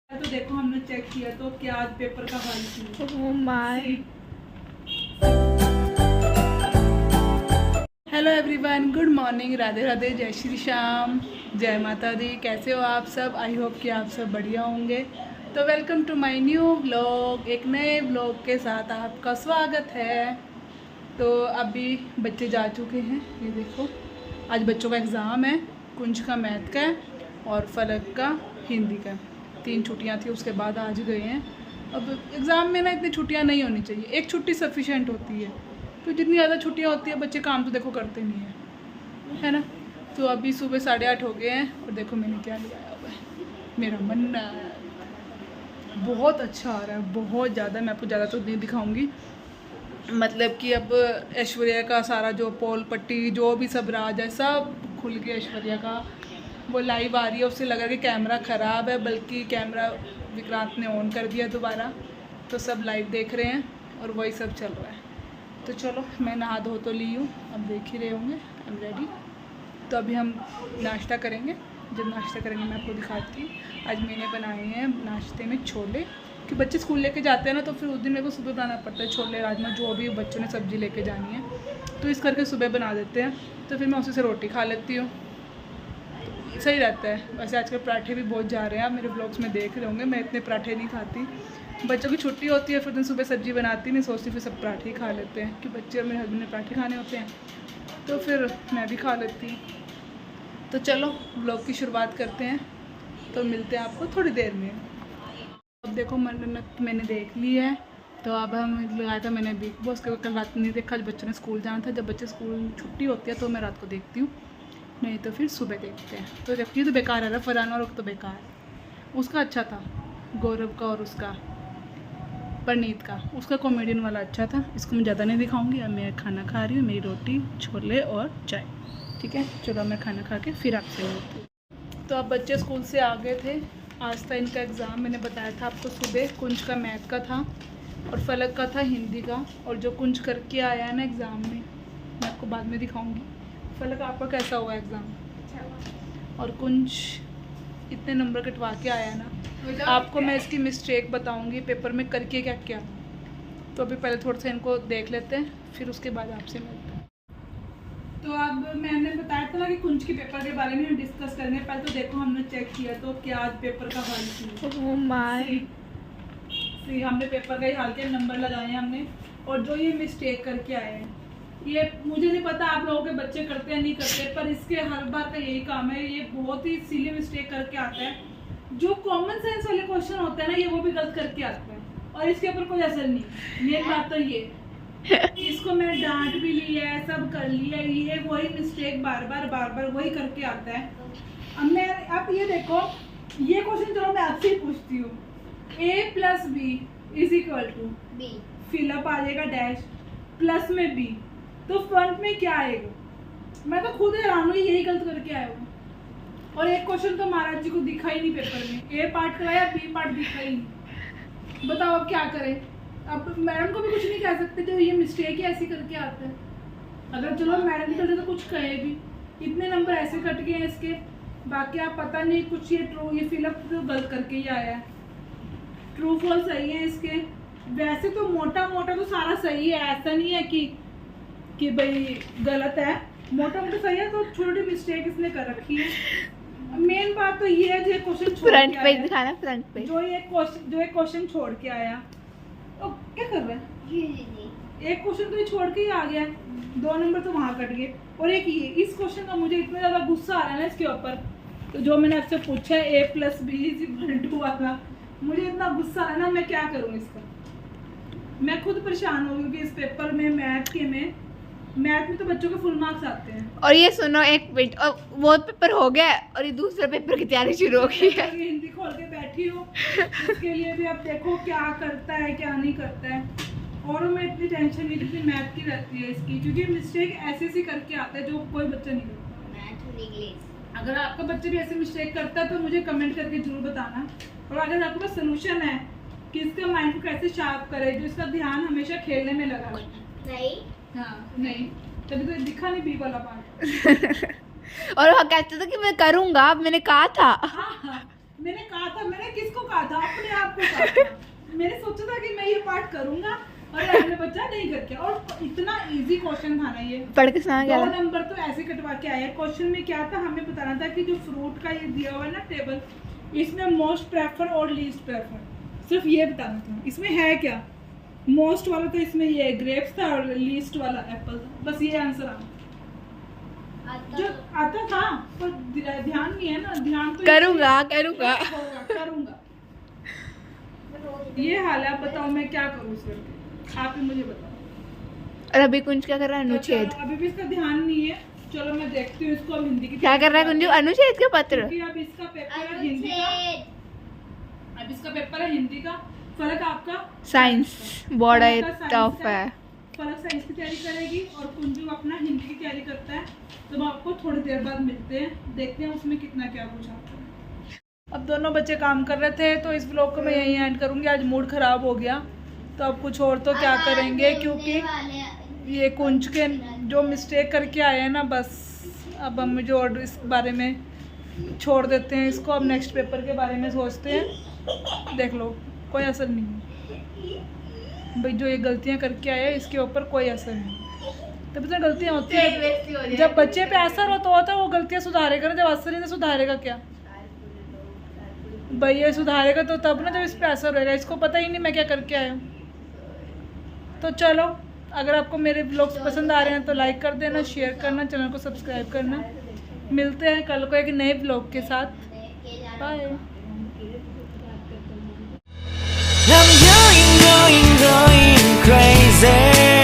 तो देखो हमने चेक किया तो क्या आज पेपर का हाल थी। Oh my. Hello everyone, good morning, Radhe Radhe, जय श्री श्याम, जय माता दी। कैसे हो आप सब? आई होप कि आप सब बढ़िया होंगे। तो welcome to my new vlog. एक नए व्लॉग के साथ आपका स्वागत है। तो अभी बच्चे जा चुके हैं, ये देखो। आज बच्चों का एग्ज़ाम है, कुंज का मैथ का है और फलक का हिंदी का। 3 छुट्टियां थी, उसके बाद आज गए हैं। अब एग्ज़ाम में ना इतनी छुट्टियां नहीं होनी चाहिए, एक छुट्टी सफिशेंट होती है। तो जितनी ज़्यादा छुट्टियां होती है बच्चे काम तो देखो करते नहीं हैं, है ना। तो अभी सुबह 8:30 हो गए हैं और देखो मैंने क्या लिया हुआ है। मेरा मन्ना बहुत अच्छा आ रहा है, बहुत ज़्यादा। मैं आपको ज़्यादा तो नहीं दिखाऊंगी, मतलब कि अब ऐश्वर्या का सारा जो पोल पट्टी जो भी सब राज है सब खुल के ऐश्वर्या का वो लाइव आ रही है। उससे लगा कि कैमरा ख़राब है, बल्कि कैमरा विक्रांत ने ऑन कर दिया दोबारा, तो सब लाइव देख रहे हैं और वही सब चल रहा है। तो चलो, मैं नहा धो तो ली हूँ, अब देख ही रहे होंगे। I am ready. तो अभी हम नाश्ता करेंगे। जब नाश्ता करेंगे मैं आपको दिखाती हूँ। आज मैंने बनाए हैं नाश्ते में छोले, कि बच्चे स्कूल लेके जाते हैं ना, तो फिर उस दिन मेरे को सुबह बनाना पड़ता है छोले राजमा, जो भी बच्चों ने सब्ज़ी लेके जानी है। तो इस करके सुबह बना देते हैं, तो फिर मैं उसी से रोटी खा लेती हूँ, सही रहता है। वैसे आजकल पराठे भी बहुत जा रहे हैं, आप मेरे ब्लॉग्स में देख रहे होंगे। मैं इतने पराठे नहीं खाती, बच्चों की छुट्टी होती है, फिर दिन सुबह सब्ज़ी बनाती नहीं, सोचती फिर सब पराठे ही खा लेते हैं, कि बच्चे और मेरे हस्बैंड ने पराठे खाने होते हैं, तो फिर मैं भी खा लेती हूँ। तो चलो ब्लॉग की शुरुआत करते हैं, तो मिलते हैं आपको थोड़ी देर में। अब देखो मन्नत मैंने देख ली है, तो अब हम लगाया था मैंने बिग बॉस के। कल रात नहीं देखा, बच्चों ने स्कूल जाना था। जब बच्चे स्कूल छुट्टी होती है तो मैं रात को देखती हूँ, नहीं तो फिर सुबह देखते हैं। तो देखिए, तो बेकार है, फरहान और तो बेकार। उसका अच्छा था, गौरव का और उसका परनीत का, उसका कॉमेडियन वाला अच्छा था। इसको मैं ज़्यादा नहीं दिखाऊंगी। अब मैं खाना खा रही हूँ, मेरी रोटी छोले और चाय, ठीक है। चलो मैं खाना खा के फिर आपसे मिलती हूँ। तो अब बच्चे स्कूल से आ गए थे, आज था इनका एग्ज़ाम। मैंने बताया था आपको सुबह, कुंज का मैथ का था और फलक का था हिंदी का। और जो कुंज करके आया है ना एग्ज़ाम में, मैं आपको बाद में दिखाऊँगी। फलक आपका कैसा हुआ एग्ज़ाम? और कुंज इतने नंबर कटवा के आया ना। आपको मैं इसकी मिस्टेक बताऊंगी पेपर में करके क्या क्या। तो अभी पहले थोड़ा सा इनको देख लेते हैं, फिर उसके बाद आपसे मिलते हैं। तो अब मैंने बताया था ना कि कुंज के पेपर के बारे में हम डिस्कस करेंगे। पहले तो देखो हमने चेक किया तो क्या आज पेपर का हाल थी। Oh my. हमने पेपर का ही हाल किया, नंबर लगाए हैं हमने। और जो ये मिस्टेक करके आए हैं, ये मुझे नहीं पता आप लोगों के बच्चे करते हैं नहीं करते, पर इसके हर बार का यही काम है। ये बहुत ही सिली मिस्टेक करके आता है। जो कॉमन सेंस वाले क्वेश्चन होते हैं ना, ये वो भी गलत करके आते हैं और इसके ऊपर कोई असर नहीं। मेन बात तो ये, इसको मैं डांट भी ली है, सब कर लिया, ये वही मिस्टेक बार बार वही करके आता है। अब ये देखो, ये क्वेश्चन चलो मैं आपसे ही पूछती हूँ। a + b = b, फिलअप आ जाएगा डैश, प्लस में b, तो फ्रंट में क्या आएगा? मैं तो खुद हैरान हूँ, यही गलत करके आया हूँ। और एक क्वेश्चन तो महाराज जी को दिखा ही नहीं पेपर में, ए पार्ट कराया, बी पार्ट दिखा ही नहीं। बताओ अब क्या करें? अब मैडम को भी कुछ नहीं कह सकते, जो ये मिस्टेक ही ऐसी करके आता है। अगर चलो मैडम करते तो कुछ कहे भी, इतने नंबर ऐसे कट गए हैं इसके। बाकी आप पता नहीं कुछ, ये ट्रू, ये फिलअप तो गलत करके ही आया है। ट्रू फॉल्स सही है इसके। वैसे तो मोटा मोटा तो सारा सही है, ऐसा नहीं है कि भाई गलत है, मोटा मोटा सही है। तो छोटी मिस्टेक इसने कर रखी है। मेन बात तो ये है, जो क्वेश्चन फ्रंट पेज दिखाना, फ्रंट पेज। जो एक क्वेश्चन छोड़ के आया, तो क्या कर रहा है? एक क्वेश्चन तो ये छोड़ के ही आ गया, 2 नंबर तो वहां कट गए। और एक ये, इस क्वेश्चन का मुझे इतना ज्यादा गुस्सा आ रहा है ना इसके ऊपर। तो जो मैंने आपसे पूछा है a + b = वाला, मुझे इतना गुस्सा आ रहा है ना, मैं क्या करूँ इसका। मैं खुद परेशान हो गई कि इस पेपर में मैथ में तो बच्चों के फुल मार्क्स आते हैं। और ये सुनो एक मिनट, और वो पेपर हो गया और ये दूसरे पेपर की तैयारी शुरू हो गई है। हिंदी खोल के बैठी हूँ, इसके लिए भी अब देखो क्या करता है क्या नहीं करता है। और मैं इतनी टेंशन नहीं जितनी मैथ की रहती है इसकी, क्योंकि मिस्टेक ऐसे करके आता है जो कोई बच्चा नहीं करता। अगर आपका बच्चा भी ऐसे मिस्टेक करता है तो मुझे कमेंट करके जरूर बताना। और अगर आपके पास सोल्यूशन है कि इसका माइंड को कैसे शार्प करे, जो इसका ध्यान हमेशा खेलने में लगा नहीं। हाँ नहीं, तभी तो दिखा नहीं बी वाला पार्ट। और वो कहते थे कि मैं करूंगा, मैंने कहा था। हाँ, मैंने कहा था, मैंने किसको कहा था? आपको काटना। मैंने सोचा था कि मैं ये पार्ट करूंगा और आपने बच्चा नहीं करके, और इतना इजी क्वेश्चन था ना ये। पढ़ के सुना क्या 2 नंबर तो ऐसे कटवा के आया। क्वेश्चन में क्या था, हमें बताना था कि जो फ्रूट का ये दिया हुआ है ना टेबल, इसमें मोस्ट प्रेफर और लीस्ट प्रेफर, सिर्फ ये बताना था। इसमें है क्या, मोस्ट वाला तो इसमें ये ग्रेप्स था और लीस्ट वाला एप्पल था, बस ये आंसर आना जो आता था, पर ध्यान नहीं है ना, ध्यान तो करूंगा करूंगा। ये हाल है, आप बताओ मैं क्या करूँ इस करके, आप ही मुझे बताओ। और अभी कुंज क्या कर रहा है? अनुच्छेद। अभी भी इसका ध्यान नहीं है। चलो मैं देखती हूँ इसको, अब हिंदी की क्या कर रहा है कुंजू? अनुच्छेद का पत्र। अब इसका पेपर है हिंदी का, अब इसका पेपर है हिंदी का। फलक आपका साइंस बड़ा टफ है। फलक साइंस की तैयारी करेगी और कुंजू अपना हिंदी की तैयारी करता है। तो हम आपको थोड़ी देर बाद मिलते हैं, देखते हैं उसमें कितना क्या कुछ आता है। अब दोनों बच्चे काम कर रहे थे, तो इस ब्लॉग को मैं यहीं एंड करूँगी। आज मूड ख़राब हो गया, तो अब कुछ और तो क्या करेंगे, क्योंकि ये कुंज के जो मिस्टेक करके आए हैं ना, बस अब हम जो और इस बारे में छोड़ देते हैं इसको। अब नेक्स्ट पेपर के बारे में सोचते हैं। देख लो, कोई असर नहीं है भाई, जो ये गलतियाँ करके आए हैं इसके ऊपर कोई असर नहीं। तब तो गलतियाँ होती है, जब बच्चे पे असर होता है वो गलतियाँ सुधारेगा ना, जब असर ही नहीं सुधारेगा क्या भाई, ये सुधारेगा तो तब ना जब इस पे असर होएगा। इसको पता ही नहीं मैं क्या करके आया हूँ। तो चलो, अगर आपको मेरे ब्लॉग्स पसंद आ रहे हैं तो लाइक कर देना, शेयर करना, चैनल को सब्सक्राइब करना। मिलते हैं कल को एक नए ब्लॉग के साथ। बाय। I'm going crazy.